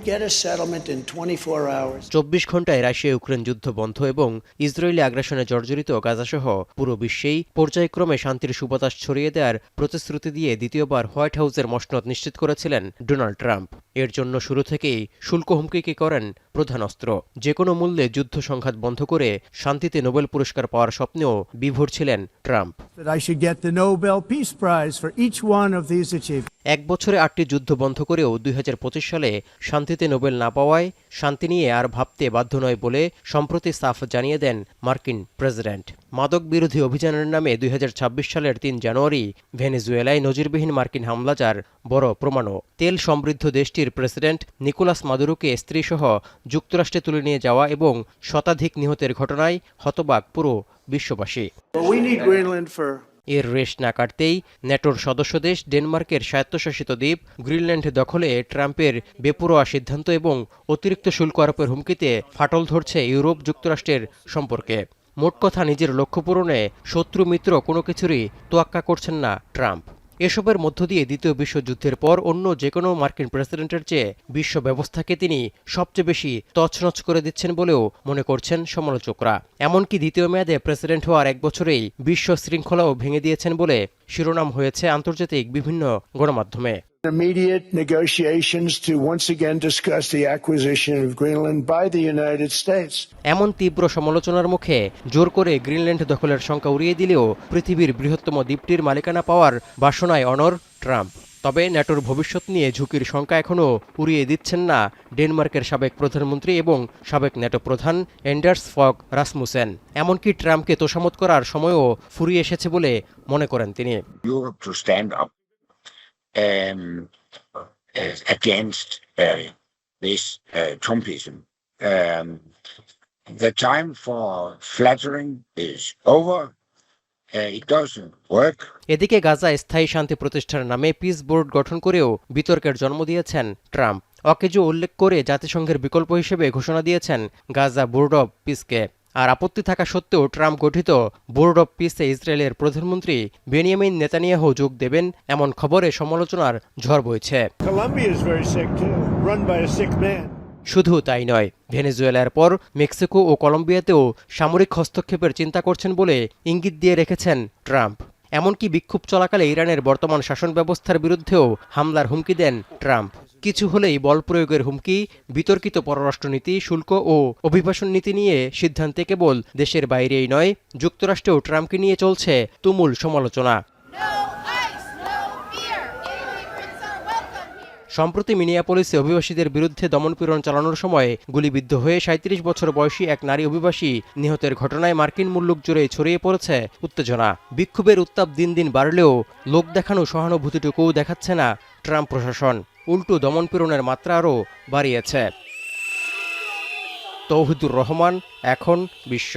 24 ঘণ্টায় Russia Ukraine যুদ্ধ বন্ধ এবং ইসরায়েলি আগ্রাসনে জর্জরিত গাজাসহ পুরো বিশ্বেই পর্যায়ক্রমে শান্তির সুবাতাস ছড়িয়ে দেওয়ার প্রতিশ্রুতি দিয়ে দ্বিতীয়বার হোয়াইট হাউসের মসনদ নিশ্চিত করেছিলেন ডোনাল্ড ট্রাম্প। এর জন্য শুরু থেকেই শুল্ক হুমকিকে করেন প্রধান অস্ত্র। যে কোনো মূল্যে যুদ্ধ সংঘাত বন্ধ করে শান্তিতে নোবেল পুরস্কার পাওয়ার স্বপ্নেও বিভোর ছিলেন ট্রাম্প। 1 বছরে 8টি যুদ্ধ বন্ধ করেও 2025 সালে শান্তিতে নোবেল না পাওয়ায় শান্তি নিয়ে আর ভাবতে বাধ্য নয় বলে সম্প্রতি সাফ জানিয়ে দেন মার্কিন প্রেসিডেন্ট। মাদক বিরোধী অভিযানের নামে 2026 সালের 3 জানুয়ারি ভেনেজুয়েলায় নজিরবিহীন মার্কিন হামলা যার বড় প্রমাণও। তেল সমৃদ্ধ দেশটির প্রেসিডেন্ট নিকোলাস মাদুরোকে স্ত্রীসহ যুক্তরাষ্ট্রে তুলে নিয়ে যাওয়া এবং শতাধিক নিহতের ঘটনায় হতবাক পুরো বিশ্ববাসী। এর রেশ না কাটতেই ন্যাটোর সদস্য দেশ ডেনমার্কের স্বায়ত্তশাসিত দ্বীপ গ্রিনল্যান্ড দখলে ট্রাম্পের বেপরোয়া সিদ্ধান্ত এবং অতিরিক্ত শুল্ক আরোপের হুমকিতে ফাটল ধরছে ইউরোপ যুক্তরাষ্ট্রের সম্পর্কে। মোট কথা, নিজের লক্ষ্য পূরণে শত্রু মিত্র কোনো কিছুরই তোয়াক্কা করছেন না ট্রাম্প। এসবের মধ্য দিয়ে দ্বিতীয় বিশ্বযুদ্ধের পর অন্য যে কোনো মার্কিন প্রেসিডেন্টের চেয়ে বিশ্ব ব্যবস্থাকে তিনি সবচেয়ে বেশি তছনছ করে দিচ্ছেন বলেও মনে করছেন সমালোচকরা। এমনকি দ্বিতীয় মেয়াদে প্রেসিডেন্ট হওয়ার 1 বছরেই বিশ্ব শৃঙ্খলাও ভেঙে দিয়েছেন বলে শিরোনাম হয়েছে আন্তর্জাতিক বিভিন্ন গণমাধ্যমে। Immediate negotiations to once again discuss the acquisition of Greenland by the United States. এমন তীব্র সমালোচনার মুখে জোর করে গ্রিনল্যান্ড দখলের সংখ্যা উড়িয়ে দিলেও পৃথিবীর বৃহত্তম দ্বীপটির মালিকানা পাওয়ার বাসনায় অনড় ট্রাম্প। তবে ন্যাটোর ভবিষ্যৎ নিয়ে ঝুঁকির সংখ্যা এখনও উড়িয়ে দিচ্ছেন না ডেনমার্কের সাবেক প্রধানমন্ত্রী এবং সাবেক ন্যাটো প্রধান এন্ডার্স ফগ রাসমুসেন। এমনকি ট্রাম্পকে তোষামত করার সময়ও ফুরিয়ে এসেছে বলে মনে করেন তিনি। Against this Trumpism. The time for flattering is over. It doesn't work. এদিকে গাজায় স্থায়ী শান্তি প্রতিষ্ঠার নামে পিস বোর্ড গঠন করেও বিতর্কের জন্ম দিয়েছেন ট্রাম্প। অকেজো উল্লেখ করে জাতিসংঘের বিকল্প হিসেবে ঘোষণা দিয়েছেন গাজা বোর্ড অব পিসকে। আর আপত্তি থাকা সত্ত্বেও ট্রাম্প গঠিত বোর্ড অব পিসে ইসরায়েলের প্রধানমন্ত্রী বেনিয়ামিন নেতানিয়াহু যোগ দেবেন এমন খবরে সমালোচনার ঝড় বইছে। শুধু তাই নয়, ভেনেজুয়েলার পর মেক্সিকো ও কলম্বিয়াতেও সামরিক হস্তক্ষেপের চিন্তা করছেন বলে ইঙ্গিত দিয়ে রেখেছেন ট্রাম্প। এমনকি বিক্ষোভ চলাকালে ইরানের বর্তমান শাসন ব্যবস্থার বিরুদ্ধেও হামলার হুমকি দেন ট্রাম্প। কিছু হলেই বল প্রয়োগের হুমকি। বিতর্কিত পররাষ্ট্রনীতি, শুল্ক ও অভিবাসন নীতি নিয়ে সিদ্ধান্তে কেবল দেশের বাইরেই নয়, যুক্তরাষ্ট্রেও ট্রাম্পকে নিয়ে চলছে তুমুল সমালোচনা। সম্প্রতি মিনিয়াপলিসে অভিবাসীদের বিরুদ্ধে দমনপীড়ন চালানোর সময় গুলিবিদ্ধ হয়ে 37 বছর বয়সী এক নারী অভিবাসী নিহতের ঘটনায় মার্কিন মুলুক জুড়ে ছড়িয়ে পড়েছে উত্তেজনা। বিক্ষোভের উত্তাপ দিন দিন বাড়লেও লোক দেখানো সহানুভূতিটুকুও দেখাচ্ছে না ট্রাম্প প্রশাসন। উল্টো দমনপীড়নের মাত্রা আরও বাড়িয়েছে। তৌহিদুর রহমান, এখন বিশ্ব।